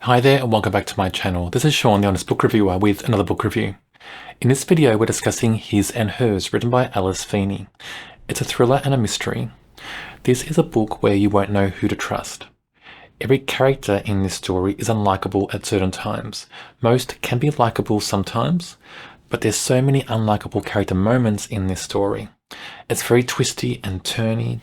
Hi there and welcome back to my channel. This is Sean, the Honest Book Reviewer, with another book review. In this video we're discussing His and Hers, written by Alice Feeney. It's a thriller and a mystery. This is a book where you won't know who to trust. Every character in this story is unlikable at certain times. Most can be likable sometimes, but there's so many unlikable character moments in this story. It's very twisty and turny.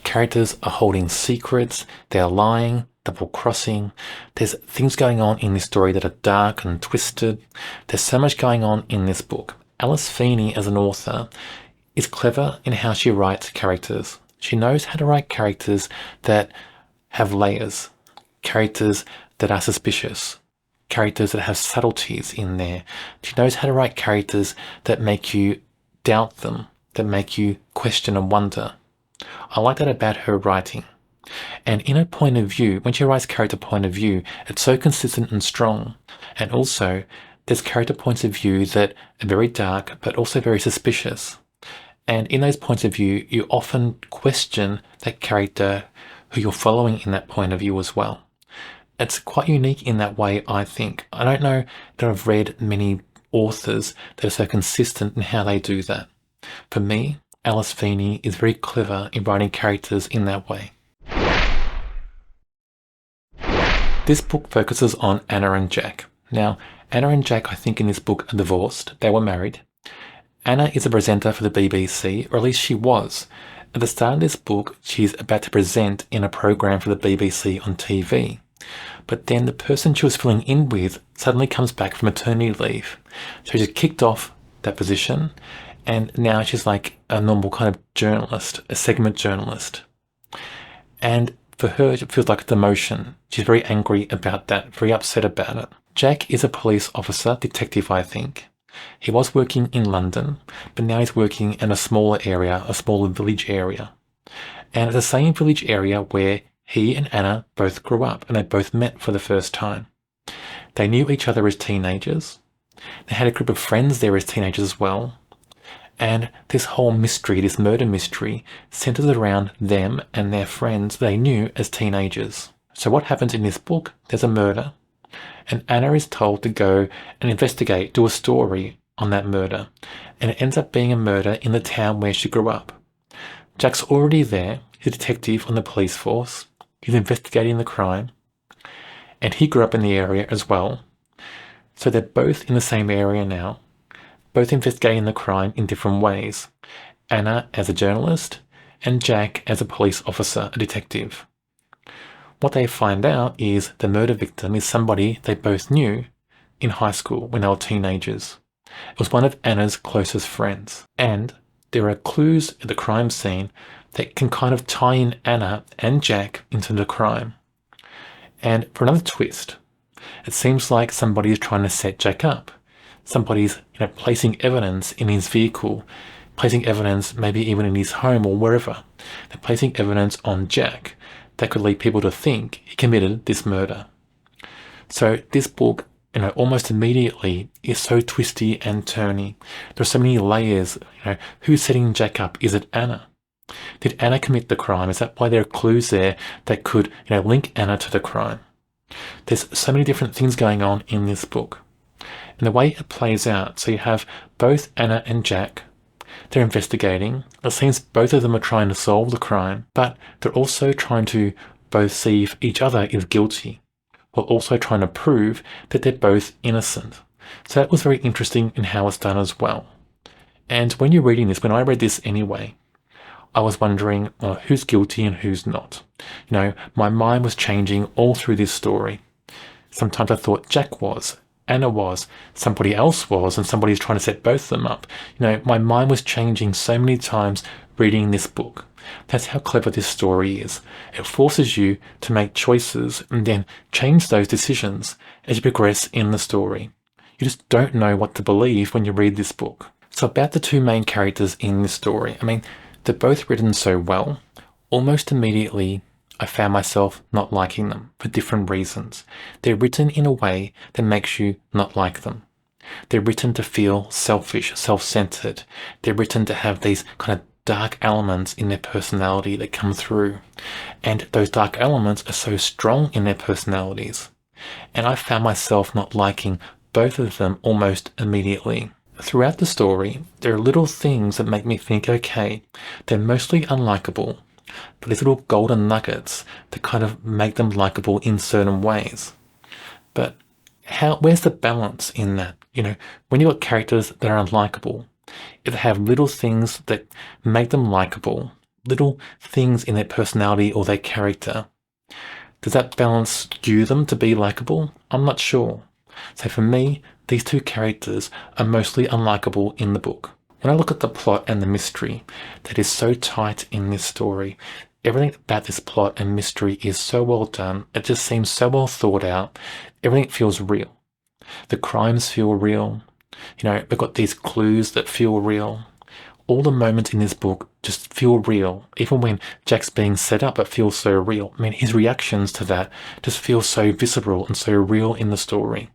Characters are holding secrets, they're lying, double crossing. There's things going on in this story that are dark and twisted. There's so much going on in this book. Alice Feeney, as an author, is clever in how she writes characters. She knows how to write characters that have layers, characters that are suspicious, characters that have subtleties in there. She knows how to write characters that make you doubt them, that make you question and wonder. I like that about her writing. And in her point of view, when she writes character point of view, it's so consistent and strong. And also, there's character points of view that are very dark, but also very suspicious. And in those points of view, you often question that character who you're following in that point of view as well. It's quite unique in that way, I think. I don't know that I've read many authors that are so consistent in how they do that. For me, Alice Feeney is very clever in writing characters in that way. This book focuses on Anna and Jack. Now, Anna and Jack, I think in this book, are divorced. They were married. Anna is a presenter for the BBC, or at least she was. At the start of this book, she's about to present in a program for the BBC on TV. But then the person she was filling in with suddenly comes back from maternity leave. So she's kicked off that position, and now she's like a normal kind of journalist, a segment journalist. And for her, it feels like a demotion. She's very angry about that, very upset about it. Jack is a police officer, detective, I think. He was working in London, but now he's working in a smaller area, a smaller village area. And it's the same village area where he and Anna both grew up, and they both met for the first time. They knew each other as teenagers. They had a group of friends there as teenagers as well. And this whole mystery, this murder mystery, centers around them and their friends they knew as teenagers. So what happens in this book? There's a murder, and Anna is told to go and investigate, do a story on that murder. And it ends up being a murder in the town where she grew up. Jack's already there. He's a detective on the police force. He's investigating the crime. And he grew up in the area as well. So they're both in the same area now, both investigating the crime in different ways. Anna as a journalist, and Jack as a police officer, a detective. What they find out is the murder victim is somebody they both knew in high school when they were teenagers. It was one of Anna's closest friends. And there are clues at the crime scene that can kind of tie in Anna and Jack into the crime. And for another twist, it seems like somebody is trying to set Jack up. Somebody's placing evidence in his vehicle, placing evidence maybe even in his home or wherever. They're placing evidence on Jack that could lead people to think he committed this murder. So this book, almost immediately is so twisty and turny. There are so many layers. Who's setting Jack up? Is it Anna? Did Anna commit the crime? Is that why there are clues there that could, link Anna to the crime? There's so many different things going on in this book. And the way it plays out, so you have both Anna and Jack. They're investigating. It seems both of them are trying to solve the crime, but they're also trying to both see if each other is guilty, while also trying to prove that they're both innocent. So that was very interesting in how it's done as well. And when you're reading this, when I read this anyway, I was wondering who's guilty and who's not. My mind was changing all through this story. Sometimes I thought Jack was, Anna was, somebody else was, and somebody's trying to set both of them up. My mind was changing so many times reading this book. That's how clever this story is. It forces you to make choices and then change those decisions as you progress in the story. You just don't know what to believe when you read this book. So about the two main characters in this story, they're both written so well. Almost immediately, I found myself not liking them for different reasons. They're written in a way that makes you not like them. They're written to feel selfish, self-centered. They're written to have these kind of dark elements in their personality that come through. And those dark elements are so strong in their personalities and I found myself not liking both of them almost immediately. Throughout the story, there are little things that make me think, okay, they're mostly unlikable, but these little golden nuggets that kind of make them likable in certain ways. But where's the balance in that? When you've got characters that are unlikable, if they have little things that make them likable, little things in their personality or their character, does that balance skew them to be likable? I'm not sure. So for me, these two characters are mostly unlikable in the book. When I look at the plot and the mystery that is so tight in this story, everything about this plot and mystery is so well done. It just seems so well thought out. Everything feels real. The crimes feel real. We've got these clues that feel real. All the moments in this book just feel real. Even when Jack's being set up, it feels so real. I mean, his reactions to that just feel so visceral and so real in the story.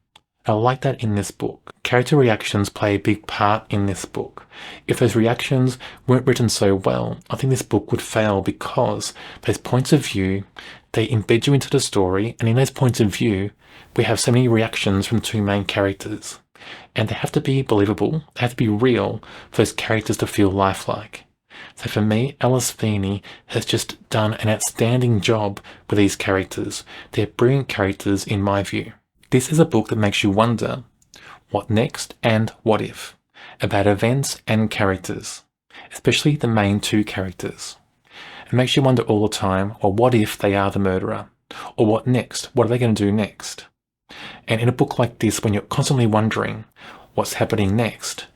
I like that in this book. Character reactions play a big part in this book. If those reactions weren't written so well, I think this book would fail because those points of view, they embed you into the story, and in those points of view, we have so many reactions from two main characters. And they have to be believable, they have to be real for those characters to feel lifelike. So for me, Alice Feeney has just done an outstanding job with these characters. They're brilliant characters in my view. This is a book that makes you wonder what next and what if, about events and characters, especially the main two characters. It makes you wonder all the time, well, what if they are the murderer? Or what next? What are they going to do next? And in a book like this, when you're constantly wondering what's happening next,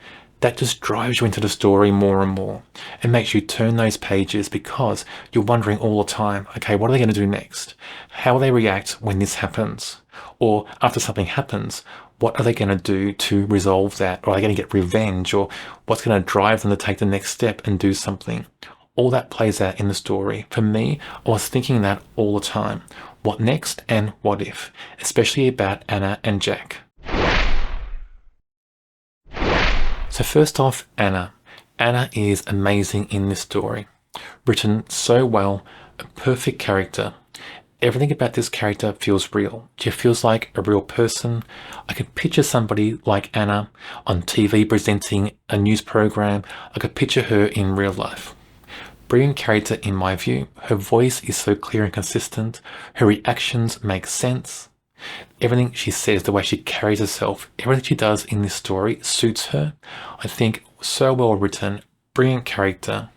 that just drives you into the story more and more. It makes you turn those pages because you're wondering all the time, okay, what are they going to do next? How will they react when this happens? Or after something happens, what are they going to do to resolve that? Or are they going to get revenge? Or what's going to drive them to take the next step and do something? All that plays out in the story. For me, I was thinking that all the time. What next and what if? Especially about Anna and Jack. So first off, Anna. Anna is amazing in this story. Written so well, a perfect character. Everything about this character feels real. She feels like a real person. I could picture somebody like Anna on TV presenting a news program. I could picture her in real life. Brilliant character in my view. Her voice is so clear and consistent. Her reactions make sense. Everything she says, the way she carries herself, everything she does in this story suits her. I think so well written, brilliant character,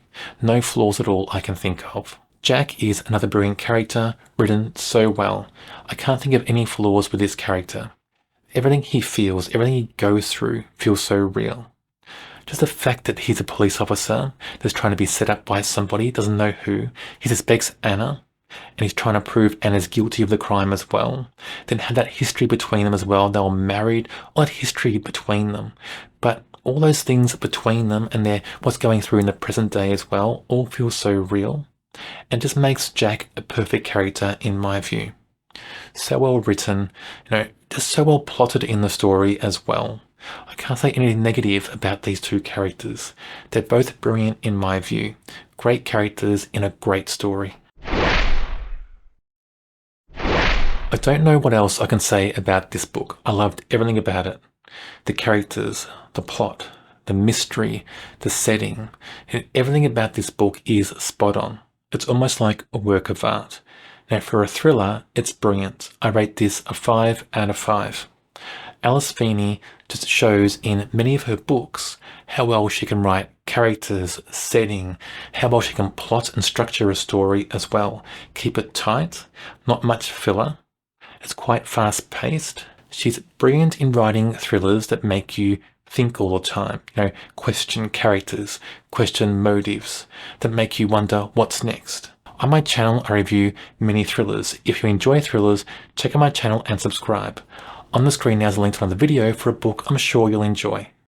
no flaws at all I can think of. Jack is another brilliant character, written so well. I can't think of any flaws with this character. Everything he feels, everything he goes through feels so real. Just the fact that he's a police officer that's trying to be set up by somebody, doesn't know who. He suspects Anna, and he's trying to prove Anna's guilty of the crime as well. Then have that history between them as well. They were married, all that history between them. But all those things between them and what's going through in the present day as well, all feel so real. And just makes Jack a perfect character in my view. So well written, just so well plotted in the story as well. I can't say anything negative about these two characters. They're both brilliant in my view. Great characters in a great story. I don't know what else I can say about this book. I loved everything about it. The characters, the plot, the mystery, the setting. Everything about this book is spot on. It's almost like a work of art. Now for a thriller, it's brilliant. I rate this a 5 out of 5. Alice Feeney just shows in many of her books how well she can write characters, setting, how well she can plot and structure a story as well. Keep it tight, not much filler. It's quite fast-paced. She's brilliant in writing thrillers that make you think all the time, question characters, question motives, that make you wonder what's next. On my channel, I review many thrillers. If you enjoy thrillers, check out my channel and subscribe. On the screen now is a link to another video for a book I'm sure you'll enjoy.